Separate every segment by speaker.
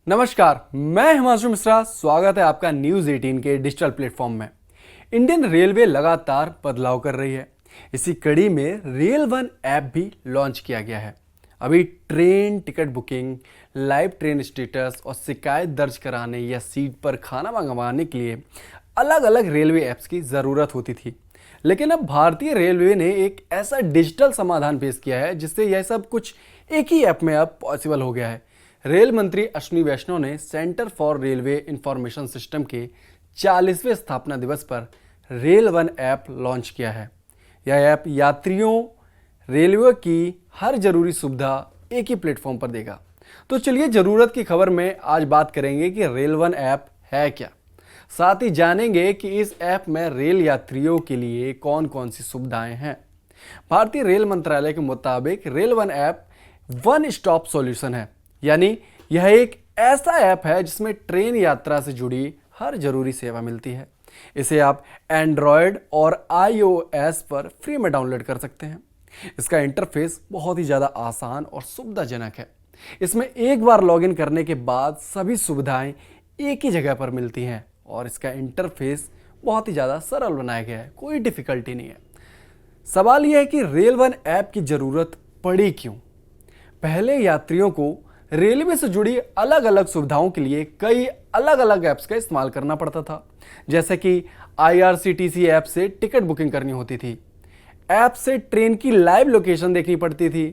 Speaker 1: नमस्कार, मैं हिमांशु मिश्रा। स्वागत है आपका न्यूज़ 18 के डिजिटल प्लेटफॉर्म में। इंडियन रेलवे लगातार बदलाव कर रही है। इसी कड़ी में रेल वन ऐप भी लॉन्च किया गया है। अभी train ticket booking, live train status और शिकायत दर्ज कराने या सीट पर खाना मंगवाने के लिए अलग अलग रेलवे ऐप्स की ज़रूरत होती थी। लेकिन अब भारतीय रेलवे ने एक ऐसा डिजिटल समाधान पेश किया है जिससे यह सब कुछ एक ही ऐप में अब पॉसिबल हो गया है। रेल मंत्री अश्विनी वैष्णव ने centre for railway information system के 40वें स्थापना दिवस पर रेल वन ऐप लॉन्च किया है। यह ऐप यात्रियों रेलवे की हर जरूरी सुविधा एक ही प्लेटफॉर्म पर देगा। तो चलिए ज़रूरत की खबर में आज बात करेंगे कि रेल वन ऐप है क्या। साथ ही जानेंगे कि इस ऐप में रेल यात्रियों के लिए कौन कौन सी सुविधाएं हैं। भारतीय रेल मंत्रालय के मुताबिक rail one app one stop solution है, यानी यह एक ऐसा ऐप है जिसमें ट्रेन यात्रा से जुड़ी हर जरूरी सेवा मिलती है। इसे आप एंड्रॉयड और iOS पर फ्री में डाउनलोड कर सकते हैं। इसका इंटरफेस बहुत ही ज़्यादा आसान और सुविधाजनक है। इसमें एक बार लॉगिन करने के बाद सभी सुविधाएं एक ही जगह पर मिलती हैं और इसका इंटरफेस बहुत ही ज़्यादा सरल बनाया गया है, कोई डिफ़िकल्टी नहीं है। सवाल यह है कि रेल वन ऐप की ज़रूरत पड़ी क्यों? पहले यात्रियों को रेलवे से जुड़ी अलग अलग सुविधाओं के लिए कई अलग अलग ऐप्स का इस्तेमाल करना पड़ता था। जैसे कि IRCTC ऐप से टिकट बुकिंग करनी होती थी, ऐप से ट्रेन की लाइव लोकेशन देखनी पड़ती थी,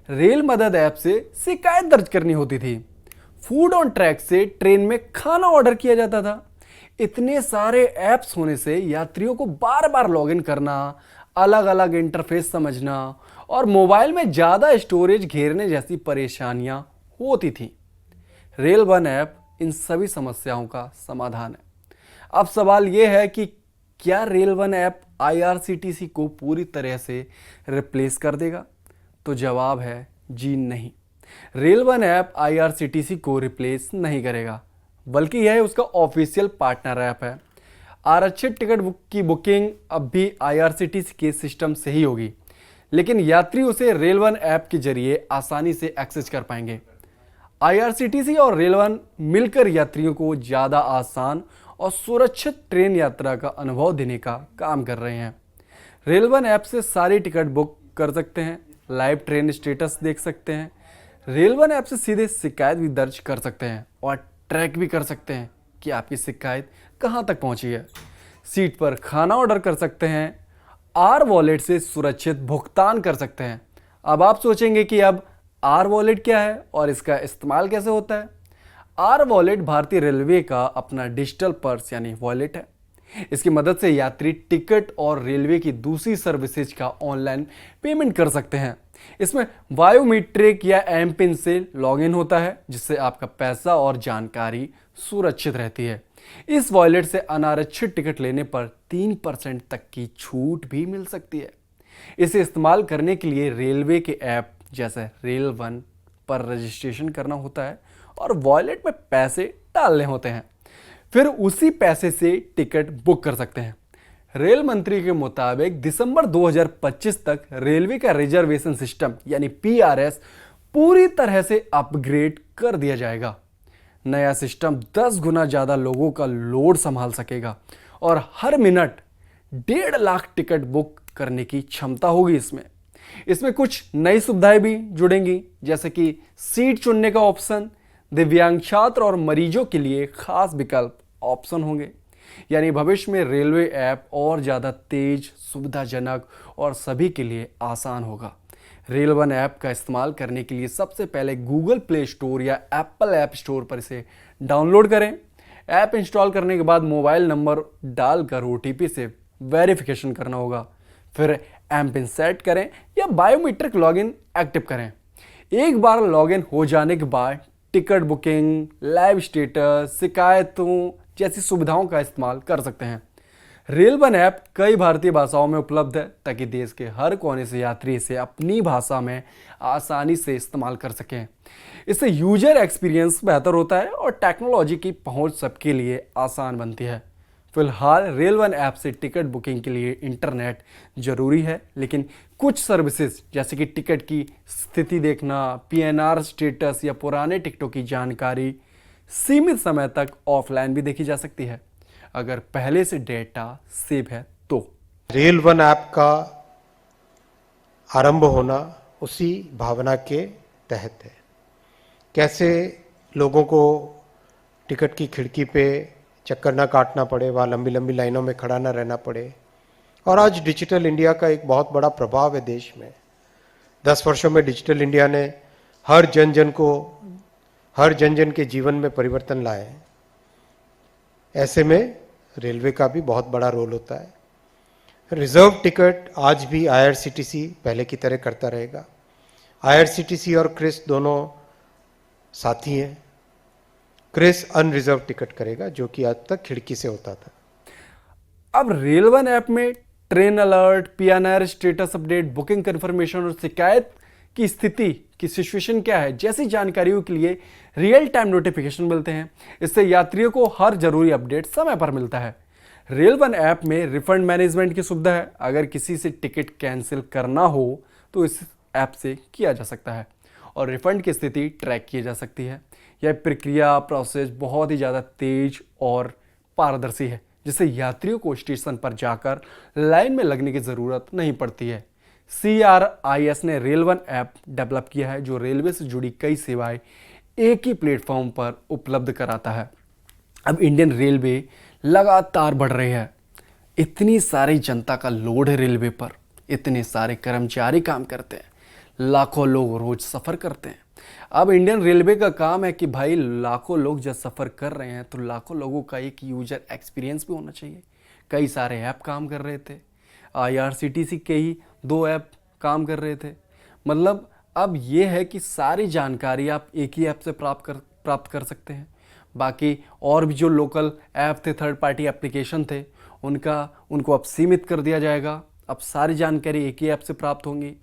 Speaker 1: रेल मदद ऐप से शिकायत दर्ज करनी होती थी, फूड ऑन ट्रैक से ट्रेन में खाना ऑर्डर किया जाता था। इतने सारे ऐप्स होने से यात्रियों को बार बार लॉगिन करना, अलग अलग इंटरफेस समझना और मोबाइल में ज़्यादा स्टोरेज घेरने जैसी परेशानियां होती थी। रेल वन ऐप इन सभी समस्याओं का समाधान है। अब सवाल यह है कि क्या रेल वन ऐप IRCTC को पूरी तरह से रिप्लेस कर देगा? तो जवाब है जी नहीं। रेल वन ऐप IRCTC को रिप्लेस नहीं करेगा, बल्कि यह उसका ऑफिशियल पार्टनर ऐप है। आरक्षित टिकट की बुकिंग अब भी IRCTC के सिस्टम से ही होगी, लेकिन यात्री उसे रेल वन ऐप के जरिए आसानी से एक्सेस कर पाएंगे। IRCTC और रेल वन मिलकर यात्रियों को ज़्यादा आसान और सुरक्षित ट्रेन यात्रा का अनुभव देने का काम कर रहे हैं। रेल वन ऐप से सारी टिकट बुक कर सकते हैं, लाइव ट्रेन स्टेटस देख सकते हैं, रेल वन ऐप से सीधे शिकायत भी दर्ज कर सकते हैं और ट्रैक भी कर सकते हैं कि आपकी शिकायत कहाँ तक पहुँची है। सीट पर खाना ऑर्डर कर सकते हैं, आर वॉलेट से सुरक्षित भुगतान कर सकते हैं। अब आप सोचेंगे कि अब आर वॉलेट क्या है और इसका इस्तेमाल कैसे होता है? आर वॉलेट भारतीय रेलवे का अपना डिजिटल पर्स यानी वॉलेट है। इसकी मदद से यात्री टिकट और रेलवे की दूसरी सर्विसेज का ऑनलाइन पेमेंट कर सकते हैं। इसमें बायोमीट्रिक या एम पिन से लॉगिन होता है, जिससे आपका पैसा और जानकारी सुरक्षित रहती है। इस वॉलेट से अनारक्षित टिकट लेने पर 3% तक की छूट भी मिल सकती है। इसे इस्तेमाल करने के लिए रेलवे के ऐप जैसे रेल वन पर रजिस्ट्रेशन करना होता है और वॉलेट में पैसे डालने होते हैं, फिर उसी पैसे से टिकट बुक कर सकते हैं। रेल मंत्री के मुताबिक दिसंबर 2025 तक रेलवे का रिजर्वेशन सिस्टम यानी PRS पूरी तरह से अपग्रेड कर दिया जाएगा। नया सिस्टम 10 गुना ज़्यादा लोगों का लोड संभाल सकेगा और हर मिनट 1.5 लाख टिकट बुक करने की क्षमता होगी। इसमें कुछ नई सुविधाएं भी जुड़ेंगी, जैसे कि सीट चुनने का ऑप्शन, दिव्यांग छात्र और मरीजों के लिए खास विकल्प ऑप्शन होंगे। यानी भविष्य में रेलवे ऐप और ज़्यादा तेज, सुविधाजनक और सभी के लिए आसान होगा। रेल वन ऐप का इस्तेमाल करने के लिए सबसे पहले गूगल प्ले स्टोर या एप्पल ऐप स्टोर पर इसे डाउनलोड करें। ऐप इंस्टॉल करने के बाद मोबाइल नंबर डालकर OTP से वेरिफिकेशन करना होगा, फिर एम पिन सेट करें या बायोमेट्रिक लॉगिन एक्टिव करें। एक बार लॉगिन हो जाने के बाद टिकट बुकिंग, लाइव स्टेटस, शिकायतों जैसी सुविधाओं का इस्तेमाल कर सकते हैं। रेल वन ऐप कई भारतीय भाषाओं में उपलब्ध है ताकि देश के हर कोने से यात्री इसे अपनी भाषा में आसानी से इस्तेमाल कर सकें। इससे यूजर एक्सपीरियंस बेहतर होता है और टेक्नोलॉजी की पहुंच सबके लिए आसान बनती है। फिलहाल रेल वन ऐप से टिकट बुकिंग के लिए इंटरनेट जरूरी है, लेकिन कुछ सर्विसेज जैसे कि टिकट की स्थिति देखना, PNR स्टेटस या पुराने टिकटों की जानकारी सीमित समय तक ऑफलाइन भी देखी जा सकती है अगर पहले से डेटा सेव है तो।
Speaker 2: रेल वन ऐप का आरंभ होना उसी भावना के तहत है। कैसे लोगों को टिकट की खिड़की पे चक्कर ना काटना पड़े, वहाँ लंबी लंबी लाइनों में खड़ा ना रहना पड़े। और आज डिजिटल इंडिया का एक बहुत बड़ा प्रभाव है देश में। 10 वर्षों में डिजिटल इंडिया ने हर जन जन के जीवन में परिवर्तन लाए हैं। ऐसे में रेलवे का भी बहुत बड़ा रोल होता है। रिजर्व टिकट आज भी आईआरसीटीसी पहले की तरह करता रहेगा। आईआरसीटीसी और क्रिस दोनों साथी हैं। क्रिस अनरिजर्व टिकट करेगा, जो कि आज तक खिड़की से होता था।
Speaker 1: अब रेल वन ऐप में train alert, PNR status update, booking confirmation और शिकायत की स्थिति की सिचुएशन क्या है जैसी जानकारियों के लिए रियल टाइम नोटिफिकेशन मिलते हैं। इससे यात्रियों को हर जरूरी अपडेट समय पर मिलता है। रेल वन ऐप में रिफंड मैनेजमेंट की सुविधा है। अगर किसी से टिकट कैंसिल करना हो तो इस ऐप से किया जा सकता है और रिफंड की स्थिति ट्रैक की जा सकती है। यह प्रक्रिया प्रोसेस बहुत ही ज़्यादा तेज और पारदर्शी है, जिससे यात्रियों को स्टेशन पर जाकर लाइन में लगने की ज़रूरत नहीं पड़ती है। CRIS ने रेल वन ऐप डेवलप किया है जो रेलवे से जुड़ी कई सेवाएं एक ही प्लेटफॉर्म पर उपलब्ध कराता है। अब इंडियन रेलवे लगातार बढ़ रही है। इतनी सारी जनता का लोड है रेलवे पर, इतने सारे कर्मचारी काम करते हैं, लाखों लोग रोज सफ़र करते हैं। अब इंडियन रेलवे का काम है कि भाई लाखों लोग जब सफ़र कर रहे हैं तो लाखों लोगों का एक यूजर एक्सपीरियंस भी होना चाहिए। कई सारे ऐप काम कर रहे थे, आईआरसीटीसी के ही 2 ऐप काम कर रहे थे। मतलब अब ये है कि सारी जानकारी आप एक ही ऐप से प्राप्त कर सकते हैं। बाकी और भी जो लोकल ऐप थे, थर्ड पार्टी एप्लीकेशन थे, उनको अब सीमित कर दिया जाएगा। अब सारी जानकारी एक ही ऐप से प्राप्त होंगी।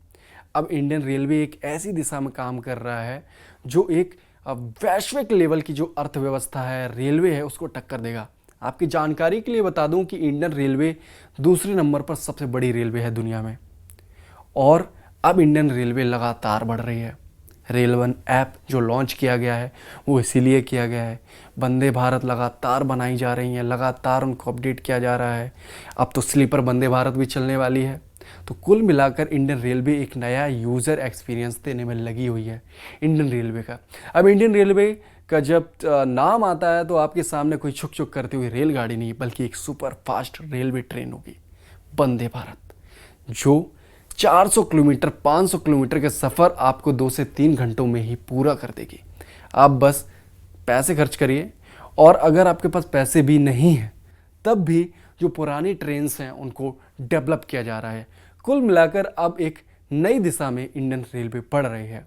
Speaker 1: अब इंडियन रेलवे एक ऐसी दिशा में काम कर रहा है जो एक वैश्विक लेवल की जो अर्थव्यवस्था है, रेलवे है, उसको टक्कर देगा। आपकी जानकारी के लिए बता दूं कि इंडियन रेलवे दूसरे नंबर पर सबसे बड़ी रेलवे है दुनिया में और अब इंडियन रेलवे लगातार बढ़ रही है। रेल वन ऐप जो लॉन्च किया गया है वो इसीलिए किया गया है। वंदे भारत लगातार बनाई जा रही हैं, लगातार उनको अपडेट किया जा रहा है। अब तो स्लीपर वंदे भारत भी चलने वाली है। तो कुल मिलाकर इंडियन रेलवे एक नया यूज़र एक्सपीरियंस देने में लगी हुई है इंडियन रेलवे का। अब इंडियन रेलवे का जब नाम आता है तो आपके सामने कोई छुक छुक करती हुई रेलगाड़ी नहीं, बल्कि एक सुपर फास्ट रेलवे ट्रेन होगी, वंदे भारत, जो 400 किलोमीटर 500 किलोमीटर के सफ़र आपको 2 से 3 घंटों में ही पूरा कर देगी। आप बस पैसे खर्च करिए, और अगर आपके पास पैसे भी नहीं हैं तब भी जो पुरानी ट्रेन्स हैं उनको डेवलप किया जा रहा है। कुल मिलाकर अब एक नई दिशा में इंडियन रेलवे बढ़ रही है।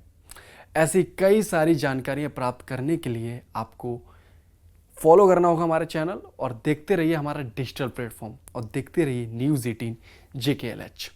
Speaker 1: ऐसी कई सारी जानकारियाँ प्राप्त करने के लिए आपको फॉलो करना होगा हमारे चैनल, और देखते रहिए हमारा डिजिटल प्लेटफॉर्म, और देखते रहिए News 18 JKLH।